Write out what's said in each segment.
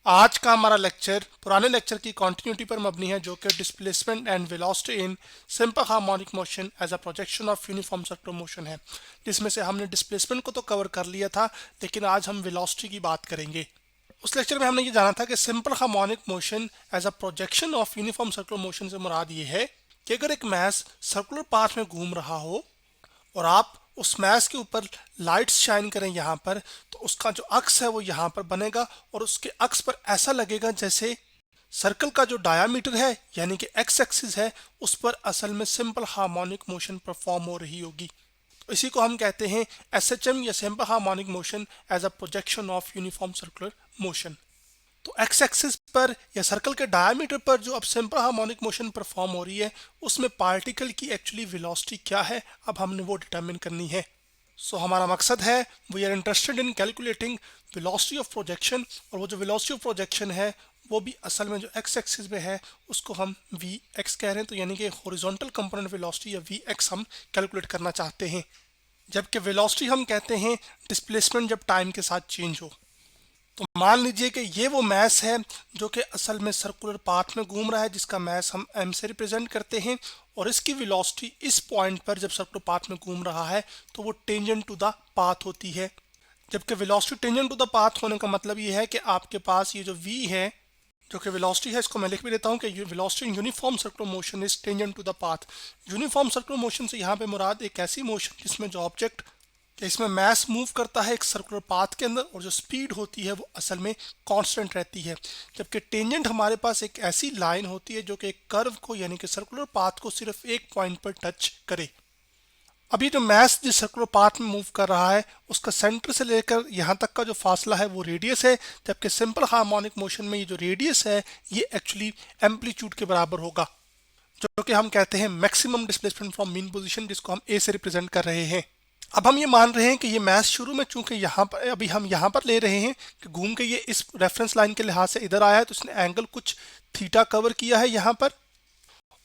आज का हमारा लेक्चर पुराने लेक्चर की कंटिन्यूटी पर मबनी है, जो कि displacement and velocity in simple harmonic motion as a projection of uniform circular motion है, जिसमें से हमने डिस्प्लेसमेंट को तो कवर कर लिया था, लेकिन आज हम वेलोसिटी की बात करेंगे। उस लेक्चर में हमने ये जाना था कि simple harmonic motion as a projection of uniform circular motion से मुराद ये है कि अगर एक मैस सर्कुलर पाथ में घूम रहा हो और आप उस मैस के ऊपर लाइट्स शाइन करें यहाँ पर, तो उसका जो अक्स है वो यहाँ पर बनेगा और उसके अक्स पर ऐसा लगेगा जैसे सर्कल का जो डायामीटर है यानी कि एक्स एक्सिस है उस पर असल में सिंपल हार्मोनिक मोशन परफॉर्म हो रही होगी। तो इसी को हम कहते हैं एसएचएम या simple harmonic motion as a projection of uniform circular motion. तो एक्स एक्सिस पर या सर्कल के डायमीटर पर जो अब सिंपल हार्मोनिक मोशन परफॉर्म हो रही है उसमें पार्टिकल की एक्चुअली वेलोसिटी क्या है, अब हमने वो डिटरमिन करनी है। सो हमारा मकसद है, we are interested in calculating velocity of projection, और वो जो वेलोसिटी ऑफ प्रोजेक्शन है वो भी असल में जो एक्स एक्सिस में है उसको हम वी एक्स कह रहे हैं, तो यानी कि हॉरिजॉन्टल कंपोनेंट वेलोसिटी या वी एक्स हम कैलकुलेट करना चाहते हैं, जबकि वेलोसिटी हम कहते हैं डिस्प्लेसमेंट जब टाइम के साथ चेंज हो। तो मान लीजिए कि ये वो मैस है जो कि असल में सर्कुलर पाथ में घूम रहा है, जिसका मैस हम m से रिप्रेजेंट करते हैं, और इसकी वेलोसिटी इस पॉइंट पर जब सर्कुलर पाथ में घूम रहा है तो वो टेंजेंट टू द पाथ होती है। जबकि velocity tangent to the path होने का मतलब ये है कि आपके पास ये जो v है जो कि वेलोसिटी है, इसको मैं लिख भी देता हूँ कि velocity in uniform circular motion is tangent to the path. Uniform circular motion से यहाँ पे मुराद एक ऐसी मोशन जिसमें जो ऑब्जेक्ट कि इसमें मैस मूव करता है एक सर्कुलर पाथ के अंदर और जो स्पीड होती है वो असल में कांस्टेंट रहती है, जबकि टेंजेंट हमारे पास एक ऐसी लाइन होती है जो कि एक कर्व को यानी कि सर्कुलर पाथ को सिर्फ एक पॉइंट पर टच करे। अभी जो मैस जिस सर्कुलर पाथ में मूव कर रहा है उसका सेंटर से लेकर यहाँ तक का जो फासला है वो रेडियस है, जबकि सिंपल हार्मोनिक मोशन में ये जो रेडियस है ये एक्चुअली एम्पलीट्यूड के बराबर होगा, जो कि हम कहते हैं maximum displacement from mean position, जिसको हम ए से रिप्रेजेंट कर रहे हैं। अब हम ये मान रहे हैं कि ये मैस शुरू में चूंकि यहाँ पर अभी हम यहाँ पर ले रहे हैं कि घूम के ये इस रेफरेंस लाइन के लिहाज से इधर आया है, तो इसने एंगल कुछ थीटा कवर किया है यहाँ पर,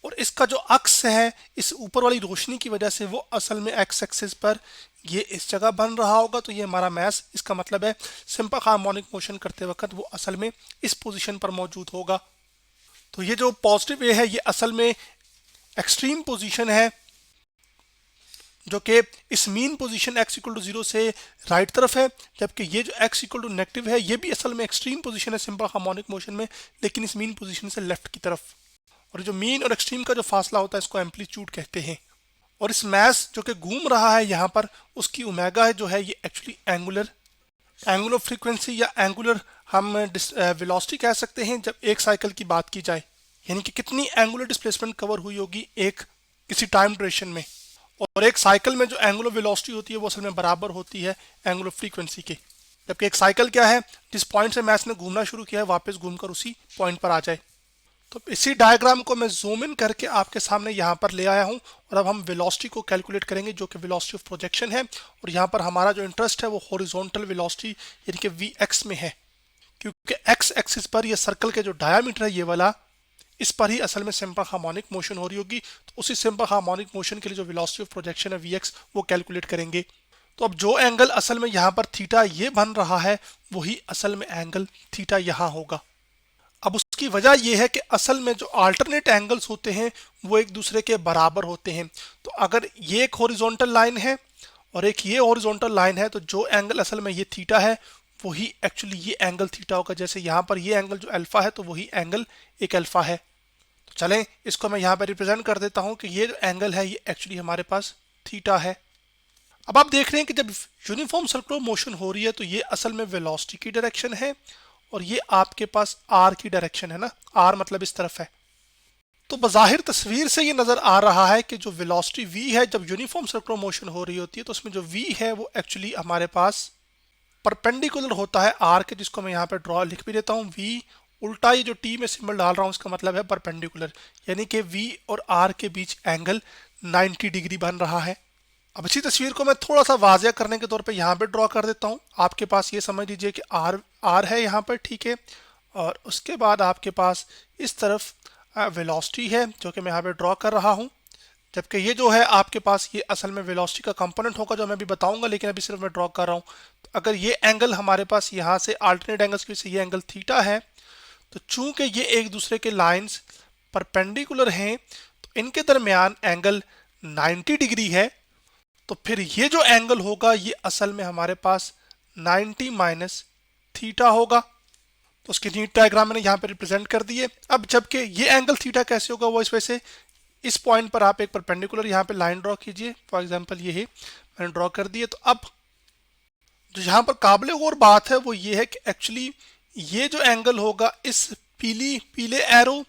और इसका जो अक्स है इस ऊपर वाली रोशनी की वजह से वो असल में एक्स एक्सिस पर ये इस जगह बन रहा होगा। तो ये हमारा मैस, इसका मतलब है सिंपल हार्मोनिक मोशन करते वक्त वो असल में इस पोजीशन पर मौजूद होगा। तो ये जो पॉजिटिव वे है ये असल में एक्सट्रीम पोजीशन है, जो कि इस mean position x equal to 0 से राइट तरफ है, जबकि ये जो x इक्वल टू नेगेटिव है ये भी असल में एक्सट्रीम पोजीशन है सिंपल हार्मोनिक मोशन में, लेकिन इस मीन पोजीशन से लेफ्ट की तरफ। और जो मीन और एक्सट्रीम का जो फासला होता है इसको एम्पलीट्यूड कहते हैं। और इस मैस जो कि घूम रहा है यहाँ पर उसकी ओमेगा है जो है ये एक्चुअली एंगुलर फ्रीक्वेंसी या एंगुलर हम वेलोसिटी कह सकते हैं जब एक साइकिल की बात की जाए, यानी कि कितनी एंगुलर डिस्प्लेसमेंट कवर हुई होगी एक किसी टाइम ड्यूरेशन में। और एक साइकिल में जो एंगुलर वेलोसिटी होती है वो असल में बराबर होती है एंगुलर फ्रीक्वेंसी के, जबकि एक साइकिल क्या है, जिस पॉइंट से मैस ने घूमना शुरू किया है वापस घूमकर उसी पॉइंट पर आ जाए। तो इसी डायग्राम को मैं जूम इन करके आपके सामने यहाँ पर ले आया हूँ, और अब हम वेलोसिटी को कैलकुलेट करेंगे जो कि वेलोसिटी ऑफ प्रोजेक्शन है, और यहाँ पर हमारा जो इंटरेस्ट है वो हॉरिजॉन्टल वेलोसिटी यानी कि वी एक्स में है, क्योंकि एक्स एक्सिस पर ये सर्कल के जो डायामीटर है ये वाला इस पर ही असल में सिंपल हार्मोनिक मोशन हो रही होगी। तो उसी सिंपल हार्मोनिक मोशन के लिए जो वेलोसिटी ऑफ प्रोजेक्शन है वी वो कैलकुलेट करेंगे। तो अब जो एंगल असल में यहाँ पर थीटा ये बन रहा है वही असल में एंगल थीटा यहाँ होगा। अब उसकी वजह यह है कि असल में जो अल्टरनेट एंगल्स होते हैं वो एक दूसरे के बराबर होते हैं। तो अगर ये एक हॉरिजॉन्टल लाइन है और एक ये हॉरिजॉन्टल लाइन है, तो जो एंगल असल में ये थीटा है वही एक्चुअली ये एंगल थीटा होगा। जैसे यहाँ पर ये एंगल जो अल्फा है तो वही एंगल एक अल्फा है। तो चलें इसको मैं यहाँ पर रिप्रेजेंट कर देता हूँ कि ये जो एंगल है ये एक्चुअली हमारे पास थीटा है। अब आप देख रहे हैं कि जब यूनिफॉर्म सर्कुलर मोशन हो रही है तो ये असल में वेलोसिटी की डायरेक्शन है, और ये आपके पास आर की डायरेक्शन है ना, आर मतलब इस तरफ है। तो बज़ाहिर तस्वीर से ये नज़र आ रहा है कि जो वेलोसिटी v है जब यूनिफॉर्म सर्कुलर मोशन हो रही होती है तो उसमें जो v है वो एक्चुअली हमारे पास परपेंडिकुलर होता है r के, जिसको मैं यहाँ पे ड्रॉ लिख भी देता हूँ। v उल्टा, ये जो t में सिंबल डाल रहा हूँ इसका मतलब है परपेंडिकुलर, यानी कि v और r के बीच एंगल 90 डिग्री बन रहा है। अब इसी तस्वीर को मैं थोड़ा सा वाज़िया करने के तौर पे यहाँ पे ड्रॉ कर देता हूँ। आपके पास ये समझ लीजिए कि आर है यहाँ पर, ठीक है, और उसके बाद आपके पास इस तरफ वेलोसिटी है जो कि मैं यहाँ पे ड्रॉ कर रहा हूँ, जबकि ये जो है आपके पास ये असल में वेलोसिटी का कंपोनेंट होगा जो मैं अभी बताऊंगा, लेकिन अभी सिर्फ मैं ड्रॉ कर रहा हूँ। तो अगर ये एंगल हमारे पास यहाँ से अल्टरनेट एंगल्स की वजह से ये एंगल थीटा है, तो चूंकि ये एक दूसरे के लाइंस परपेंडिकुलर हैं तो इनके दरमियान एंगल 90 डिग्री है, तो फिर ये जो एंगल होगा ये असल में हमारे पास 90 माइनस थीटा होगा। तो उसकी नीट डायग्राम मैंने यहाँ पे रिप्रेजेंट कर दी है। अब जबकि ये एंगल थीटा कैसे होगा, वो इस वजह से इस पॉइंट पर आप एक परपेंडिकुलर यहाँ पे लाइन ड्रॉ कीजिए। फॉर एग्जांपल ये है, मैंने ड्रॉ कर दी है। तो अब जो यहाँ पर काबिल गौर बात है वो ये है कि एक्चुअली ये जो एंगल होगा इस पीले एरो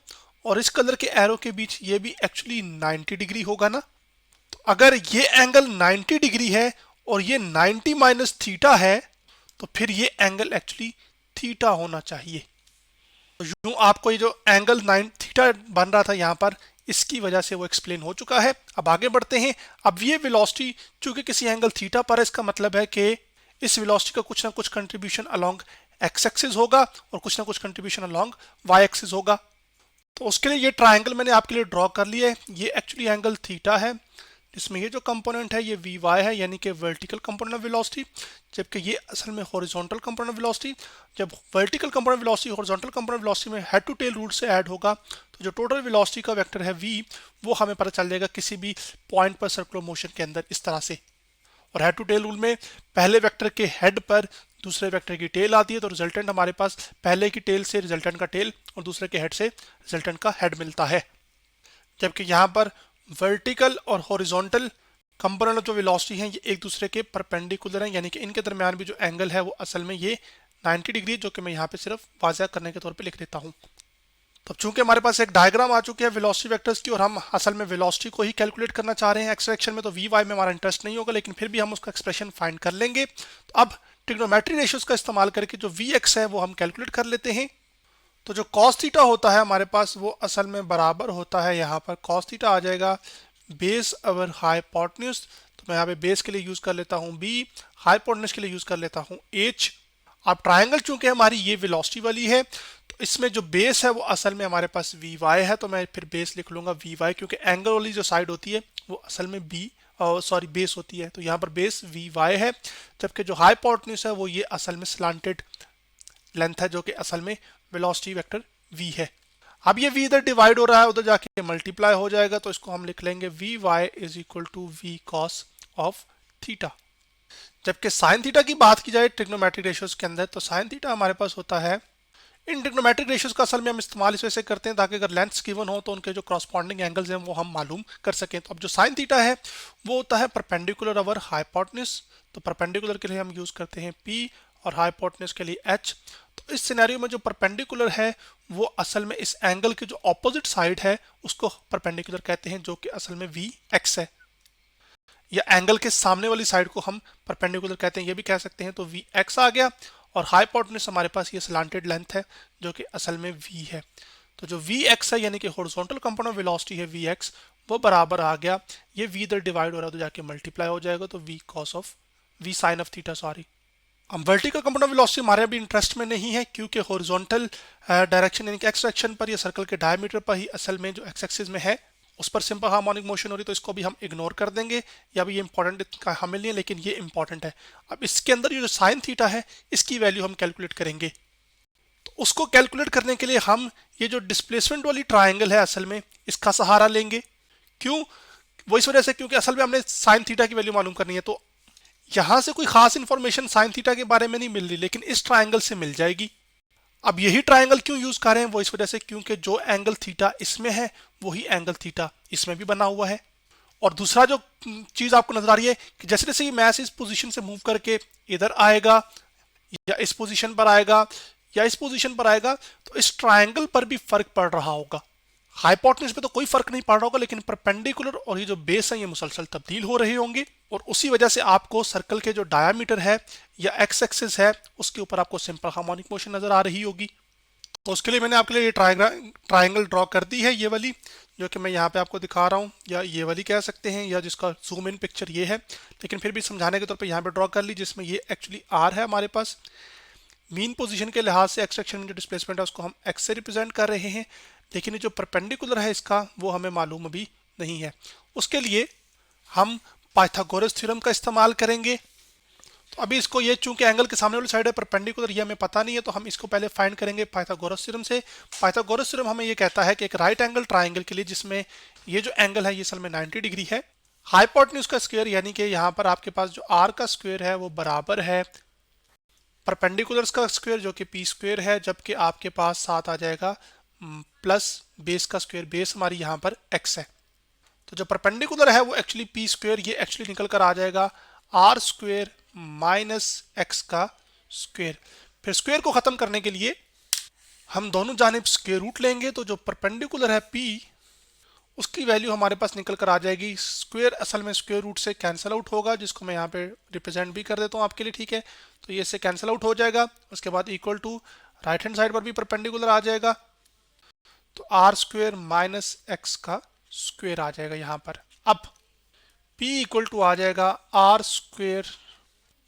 और इस कलर के एरो के बीच ये भी एक्चुअली 90 डिग्री होगा ना। तो अगर ये एंगल 90 डिग्री है और ये 90 माइनस थीटा है, तो फिर ये एंगल एक्चुअली थीटा होना चाहिए। तो यूं आपको ये जो एंगल 9 थीटा बन रहा था यहाँ पर, इसकी वजह से वो एक्सप्लेन हो चुका है। अब आगे बढ़ते हैं। अब ये वेलोसिटी चूंकि किसी एंगल थीटा पर है, इसका मतलब है कि इस वेलोसिटी का कुछ ना कुछ कंट्रीब्यूशन अलोंग एक्स एक्सिस होगा और कुछ ना कुछ कंट्रीब्यूशन अलोंग वाई एक्सिस होगा। तो उसके लिए ये ट्राइंगल मैंने आपके लिए ड्रॉ कर लिया है। ये एक्चुअली एंगल थीटा है, जिसमें ये जो कंपोनेंट है ये वी वाई है, यानी कि वर्टिकल कंपोनेंट ऑफ वेलोसिटी, जबकि ये असल में हॉरिजॉन्टल कंपोनेंट ऑफ वेलोसिटी। जब vertical component velocity horizontal component velocity में हेड टू टेल रूल से ऐड होगा, तो जो टोटल वेलोसिटी का वेक्टर है v, वो हमें पता चल जाएगा किसी भी पॉइंट पर सर्कुलर मोशन के अंदर इस तरह से। और हेड टू टेल रूल में पहले वेक्टर के हेड पर दूसरे वेक्टर की टेल आती है, तो रिजल्टेंट हमारे पास पहले की टेल से रिजल्टेंट का टेल और दूसरे के हेड से रिजल्टेंट का हेड मिलता है। जबकि यहाँ पर वर्टिकल और हॉरिजॉन्टल कंपोनेंट जो वेलोसिटी हैं ये एक दूसरे के परपेंडिकुलर हैं, यानी कि इनके दरमियान भी जो एंगल है वो असल में ये 90 डिग्री है, जो कि मैं यहाँ पे सिर्फ वाज़ह करने के तौर पे लिख देता हूँ। तो चूंकि हमारे पास एक डायग्राम आ चुकी है वेलोसिटी वेक्टर्स की और हम असल में वेलोसिटी को ही कैलकुलेट करना चाह रहे हैं एक्स डायरेक्शन में, तो वी वाई में हमारा इंटरेस्ट नहीं होगा, लेकिन फिर भी हम उसका एक्सप्रेशन फाइंड कर लेंगे। तो अब ट्रिग्नोमेट्री रेशियोज का इस्तेमाल करके जो वी एक्स है वो हम कैलकुलेट कर लेते हैं। तो जो कॉस थीटा होता है हमारे पास वो असल में बराबर होता है, यहाँ पर कॉस थीटा आ जाएगा बेस ओवर हाइपोटेन्यूज। तो मैं यहाँ पे बेस के लिए यूज कर लेता हूँ बी, हाइपोटेन्यूज के लिए यूज कर लेता हूँ एच। अब ट्राइंगल चूंकि हमारी ये वेलोसिटी वाली है, तो इसमें जो बेस है वो असल में हमारे पास वी वाई है, तो मैं फिर बेस लिख लूंगा वी वाई, क्योंकि एंगल वाली जो साइड होती है वो असल में बी सॉरी बेस होती है, तो यहाँ पर बेस वी वाई है। जबकि जो हाइपोटेन्यूज है वो ये असल में स्लांटेड लेंथ है, जो कि असल में वेलोसिटी वेक्टर v है। अब ये v इधर डिवाइड हो रहा है, उधर जाके मल्टीप्लाई हो जाएगा, तो इसको हम लिख लेंगे v y is equal to v cos of theta. जबकि साइन थीटा की बात की जाए ट्रिग्नोमेट्रिक रेशियोज के अंदर, तो साइन थीटा हमारे पास होता है, इन ट्रिग्नोमेट्रिक रेशियोज का असल में हम इस्तेमाल इस वजह से करते हैं ताकि अगर लेंथ्स गिवन हो तो उनके जो कॉरस्पॉन्डिंग एंगल्स हैं वो हम मालूम कर सकें। तो अब जो साइन थीटा है वो होता है परपेंडिकुलर ओवर हाइपोटेन्यूज, तो परपेंडिकुलर के लिए हम यूज करते हैं p और हाइपोटेन्यूज के लिए h। तो इस सिनेरियो में जो परपेंडिकुलर है वो असल में इस एंगल की जो ऑपोजिट साइड है उसको परपेंडिकुलर कहते हैं, जो कि असल में वी एक्स है, या एंगल के सामने वाली साइड को हम परपेंडिकुलर कहते हैं, ये भी कह सकते हैं। तो वी एक्स आ गया और हाइपोटेन्यूज हमारे पास ये स्लांटेड लेंथ है जो कि असल में v है। तो जो वी एक्स है यानी कि हॉरिजॉन्टल कंपोनेंट ऑफ वेलोसिटी है वी एक्स, वो बराबर आ गया, ये v इधर डिवाइड हो रहा है तो जाके मल्टीप्लाई हो जाएगा, तो v cos of v sin of theta sorry. अब वर्टिकल कंपोनेंट ऑफ वेलोसिटी हमारे अभी इंटरेस्ट में नहीं है, क्योंकि हॉरिजॉन्टल डायरेक्शन यानी कि एक्स डायरेक्शन पर या सर्कल के डायमीटर पर ही असल में जो एक्स एक्सिस में है उस पर सिंपल हार्मोनिक मोशन हो रही, तो इसको भी हम इग्नोर कर देंगे, या भी ये इंपॉर्टेंट हमें नहीं है लेकिन ये इंपॉर्टेंट है। अब इसके अंदर ये जो साइन थीटा है इसकी वैल्यू हम कैलकुलेट करेंगे। तो उसको कैलकुलेट करने के लिए हम ये जो डिस्प्लेसमेंट वाली ट्राइंगल है असल में इसका सहारा लेंगे। क्यों? वो इस वजह से क्योंकि असल में हमने साइन थीटा की वैल्यू मालूम करनी है, तो यहाँ से कोई खास इंफॉर्मेशन साइन थीटा के बारे में नहीं मिल रही, लेकिन इस ट्राइंगल से मिल जाएगी। अब यही ट्राइंगल क्यों यूज कर रहे हैं, वो इस वजह से क्योंकि जो एंगल थीटा इसमें है वही एंगल थीटा इसमें भी बना हुआ है। और दूसरा जो चीज आपको नजर आ रही है कि जैसे जैसे ये मैस इस पोजीशन से मूव करके इधर आएगा या इस पोजीशन पर आएगा या इस पोजीशन पर आएगा, तो इस ट्राइंगल पर भी फर्क पड़ रहा होगा। हाइपोटेन्यूज पे तो कोई फर्क नहीं पड़ रहा होगा, लेकिन परपेंडिकुलर और ये जो बेस है ये मुसलसल तब्दील हो रहे होंगे, और उसी वजह से आपको सर्कल के जो डायामीटर है या एक्स एक्सिस है उसके ऊपर आपको सिंपल हार्मोनिक मोशन नजर आ रही होगी। तो उसके लिए मैंने आपके लिए ये ट्राइंगल ड्रॉ कर दी है, ये वाली जो कि मैं यहाँ पे आपको दिखा रहा हूँ, या ये वाली कह सकते हैं, या जिसका जूम इन पिक्चर ये है, लेकिन फिर भी समझाने के तौर पे यहाँ पे ड्रॉ कर ली, जिसमें ये एक्चुअली आर है हमारे पास। मीन पोजीशन के लिहाज से एक्स डायरेक्शन में जो डिस्प्लेसमेंट है उसको हम एक्स से रिप्रेजेंट कर रहे हैं, लेकिन ये जो परपेंडिकुलर है इसका वो हमें मालूम अभी नहीं है। उसके लिए हम पाइथागोरस थ्योरम का इस्तेमाल करेंगे। तो अभी इसको ये चूंकि एंगल के सामने वाली साइड है परपेंडिकुलर, ये हमें पता नहीं है, तो हम इसको पहले फाइंड करेंगे पाइथागोरस थ्योरम से। पाइथागोरस थ्योरम हमें ये कहता है कि एक राइट एंगल ट्राइंगल के लिए जिसमें ये जो एंगल है ये असल में 90 डिग्री है, हाइपोटेन्यूज का स्क्वायर यानी कि यहाँ पर आपके पास जो आर का स्क्वायर है वो बराबर है परपेंडिकुलर्स का स्क्वायर जो कि पी स्क्वायर है, जबकि आपके पास साथ आ जाएगा प्लस बेस का स्क्वायर, बेस हमारी यहाँ पर एक्स है। तो जो परपेंडिकुलर है वो एक्चुअली पी स्क्वायर, ये एक्चुअली निकल कर आ जाएगा आर स्क्वायर माइनस एक्स का स्क्वायर। फिर स्क्वायर को खत्म करने के लिए हम दोनों जानिब स्क्वायर रूट लेंगे, तो जो परपेंडिकुलर है पी उसकी वैल्यू हमारे पास निकल कर आ जाएगी, स्क्वायर असल में स्क्वायर रूट से कैंसिल आउट होगा, जिसको मैं यहाँ पे रिप्रेजेंट भी कर देता हूँ आपके लिए, ठीक है। तो ये से कैंसिल आउट हो जाएगा, उसके बाद equal to right hand side पर भी परपेंडिकुलर आ जाएगा, तो आर स्क्वायर माइनस एक्स का स्क्वायर आ जाएगा यहाँ पर। अब P इक्वल टू आ जाएगा आर स्क्वायर,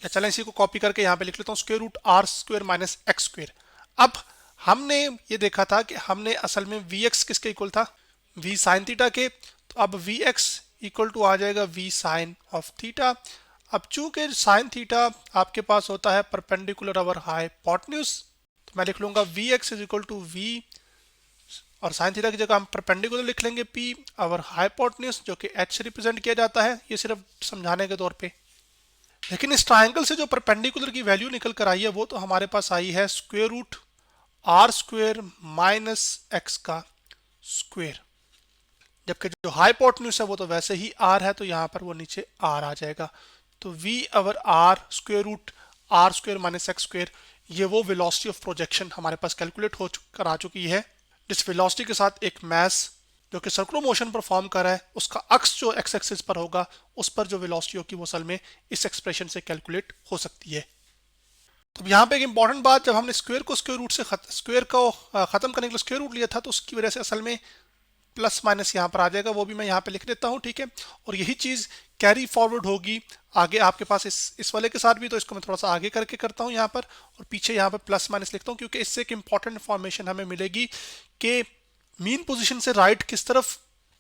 या चलें इसी को कॉपी करके यहाँ पे लिख लेता हूँ, square root r square minus x square. अब हमने ये देखा था कि हमने असल में वी एक्स किसके इक्वल था, वी साइन थीटा के, तो अब वी एक्स इक्वल टू आ जाएगा वी साइन ऑफ थीटा। अब चूंकि साइन थीटा आपके पास होता है परपेंडिकुलर अवर हाइपोटेन्यूज, तो मैं लिख लूंगा v x is equal to v, और साइन थीटा की जगह हम परपेंडिकुलर लिख लेंगे पी अवर हाइपोटेन्यूज जो कि एच से रिप्रेजेंट किया जाता है, ये सिर्फ समझाने के तौर पे। लेकिन इस ट्रायंगल से जो परपेंडिकुलर की वैल्यू निकल कर आई है वो तो हमारे पास आई है square root r square minus x का स्क्वायर, जबकि जो हाइपोटेन्यूज है वो तो वैसे ही आर है, तो यहाँ पर वो नीचे आर आ जाएगा। तो v over r square root r square minus x square, ये वो वेलोसिटी ऑफ प्रोजेक्शन हमारे पास कैलकुलेट हो कर आ चुकी है, जिस वेलोसिटी के साथ एक मैस जो कि सर्कुलर मोशन परफॉर्म कर रहा है उसका अक्स जो एक्स एक्सिस पर होगा उस पर जो वेलोसिटी होगी वो असल में इस एक्सप्रेशन से कैलकुलेट हो सकती है। तो यहाँ पे एक इंपॉर्टेंट बात, जब हमने स्क्वायर को स्क्वायर रूट से स्क्वायर को खत्म करने के लिए स्क्वायर रूट लिया था तो उसकी वजह से असल में प्लस माइनस यहाँ पर आ जाएगा, वो भी मैं यहाँ पे लिख देता हूँ, ठीक है। और यही चीज़ कैरी फॉरवर्ड होगी आगे आपके पास इस वाले के साथ भी, तो इसको मैं थोड़ा सा आगे करके करता हूँ यहाँ पर, और पीछे यहाँ पर प्लस माइनस लिखता हूँ, क्योंकि इससे एक इंपॉर्टेंट इन्फॉर्मेशन हमें मिलेगी कि मीन पोजीशन से राइट किस तरफ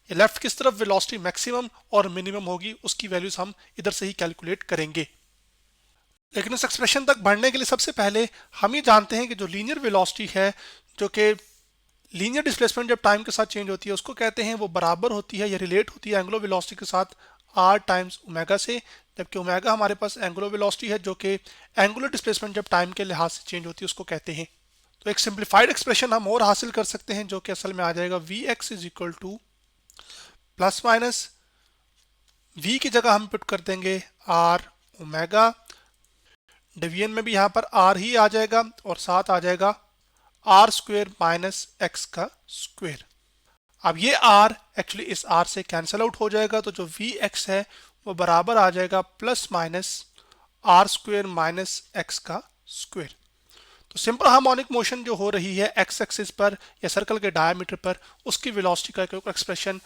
या लेफ्ट किस तरफ वेलोसिटी मैक्सिमम और मिनिमम होगी, उसकी वैल्यूज हम इधर से ही कैलकुलेट करेंगे। लेकिन उस एक्सप्रेशन तक बढ़ने के लिए सबसे पहले हम ये जानते हैं कि जो लीनियर वेलोसिटी है, जो कि लीनियर डिस्प्लेसमेंट जब टाइम के साथ चेंज होती है उसको कहते हैं, वो बराबर होती है या रिलेट होती है एंगुलर वेलोसिटी के साथ आर टाइम्स ओमेगा से, जबकि ओमेगा हमारे पास एंगुलर वेलोसिटी है जो कि एंगुलर डिस्प्लेसमेंट जब टाइम के लिहाज से चेंज होती है उसको कहते हैं। तो एक सिंप्लीफाइड एक्सप्रेशन हम और हासिल कर सकते हैं जो कि असल में आ जाएगा v x is equal to plus minus v की जगह हम पुट कर देंगे आर ओमेगा, डिवीजन में भी यहाँ पर आर ही आ जाएगा और साथ आ जाएगा आर स्क्वायर माइनस एक्स का स्क्वायर। अब ये आर एक्चुअली इस आर से कैंसिल आउट हो जाएगा, तो जो वी एक्स है वो बराबर आ जाएगा plus minus r square minus x का स्क्वायर। तो सिंपल हार्मोनिक मोशन जो हो रही है एक्स एक्सिस पर या सर्कल के डायमीटर पर, उसकी वेलोसिटी का एक एक्सप्रेशन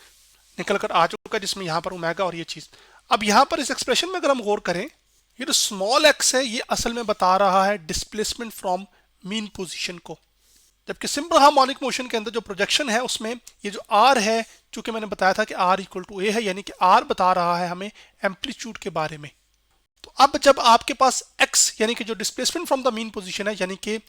निकल कर आ चुका है जिसमें यहाँ पर ओमेगा और ये चीज़। अब यहाँ पर इस एक्सप्रेशन में अगर हम गौर करें, ये जो स्मॉल एक्स है ये असल में बता रहा है डिस्प्लेसमेंट फ्रॉम मीन पोजीशन को, जबकि सिंपल हार्मोनिक मोशन के अंदर जो प्रोजेक्शन है उसमें ये जो आर है, चूंकि मैंने बताया था कि आर इक्वल टू ए है, यानी कि आर बता रहा है हमें एम्पलीट्यूड के बारे में। तो अब जब आपके पास एक्स यानी कि जो displacement from the mean position है, यानी कि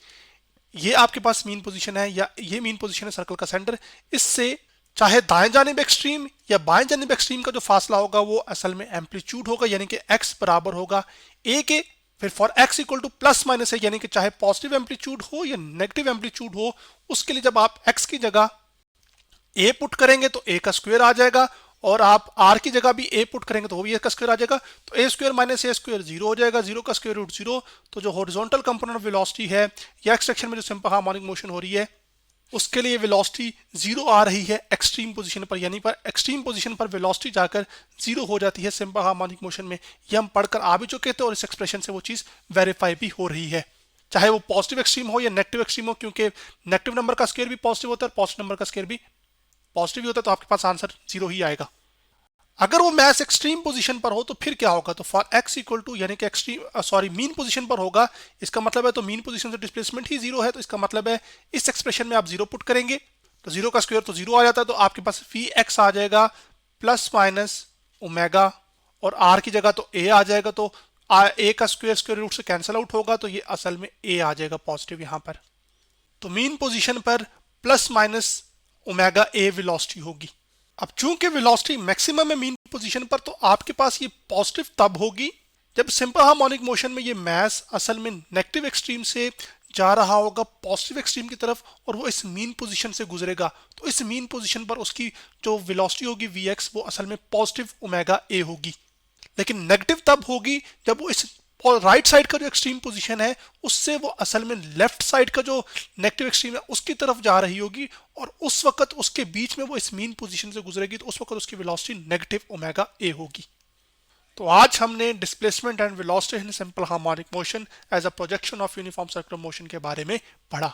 ये आपके पास मीन पोजीशन है या ये मीन पोजीशन है सर्कल का सेंटर, इससे चाहे दाएं जानिब एक्सट्रीम या बाएं जानिब एक्सट्रीम का जो फासला होगा वो असल में एम्पलीट्यूड होगा, यानी कि एक्स बराबर होगा ए के। फिर for x equal to plus minus है, यानी कि चाहे पॉजिटिव एम्पलीट्यूड हो या नेगेटिव एम्पलीट्यूड हो, उसके लिए जब आप एक्स की जगह ए पुट करेंगे तो ए का स्क्वायर आ जाएगा, और आप आर की जगह भी ए पुट करेंगे तो वो भी ए का स्क्वायर आ जाएगा, तो ए स्क्वायर माइनस ए स्क्वायर जीरो हो जाएगा, जीरो का स्क्वायर रूट जीरो। तो जो हॉरिजॉन्टल कंपोनेंट ऑफ वेलोसिटी है या एक्स डायरेक्शन में जो सिंपल हार्मोनिक मोशन हो रही है उसके लिए वेलोसिटी जीरो आ रही है एक्सट्रीम पोजीशन पर, यानी पर एक्सट्रीम पोजीशन पर वेलोसिटी जाकर जीरो हो जाती है सिंपल हार्मोनिक मोशन में। ये हम पढ़कर आ भी चुके थे और इस एक्सप्रेशन से वो चीज़ वेरीफाई भी हो रही है, चाहे वो पॉजिटिव एक्सट्रीम हो या नेगेटिव एक्सट्रीम हो, क्योंकि नेगेटिव नंबर का स्क्वायर भी पॉजिटिव होता है और पॉजिटिव नंबर का स्क्वायर भी पॉजिटिव ही होता है, तो आपके पास आंसर जीरो ही आएगा। अगर वो मैस एक्सट्रीम पोजीशन पर हो तो फिर क्या होगा, तो फॉर एक्स इक्वल टू यानी कि एक्सट्रीम मीन पोजीशन पर होगा, इसका मतलब है तो मीन पोजीशन से डिस्प्लेसमेंट ही जीरो है, तो इसका मतलब है इस एक्सप्रेशन में आप जीरो पुट करेंगे तो जीरो का स्क्वायर तो जीरो आ जाता है, तो आपके पास वी एक्स आ जाएगा प्लस माइनस ओमेगा, और आर की जगह तो ए आ जाएगा, तो ए का स्क्वायर स्क्वायर रूट से कैंसिल आउट होगा, तो ये असल में ए आ जाएगा पॉजिटिव यहाँ पर। तो मीन पोजीशन पर plus minus omega A velocity होगी। अब चूंकि वेलोसिटी मैक्सिमम है मीन पोजीशन पर, तो आपके पास ये पॉजिटिव तब होगी जब सिंपल हार्मोनिक मोशन में ये मास असल में नेगेटिव एक्सट्रीम से जा रहा होगा पॉजिटिव एक्सट्रीम की तरफ, और वो इस मीन पोजीशन से गुजरेगा। तो इस मीन पोजीशन पर उसकी जो वेलोसिटी होगी vx, वो असल में पॉजिटिव ओमेगा ए होगी। लेकिन नेगेटिव तब होगी जब वो इस राइट साइड का जो एक्सट्रीम पोजीशन है उससे वो असल में लेफ्ट साइड का जो नेगेटिव एक्सट्रीम है उसकी तरफ जा रही होगी, और उस वक्त उसके बीच में वो इस मीन पोजीशन से गुजरेगी, तो उस वक्त उसकी वेलोसिटी नेगेटिव ओमेगा ए होगी। तो आज हमने displacement and velocity in simple harmonic motion as a projection of uniform circular motion के बारे में पढ़ा।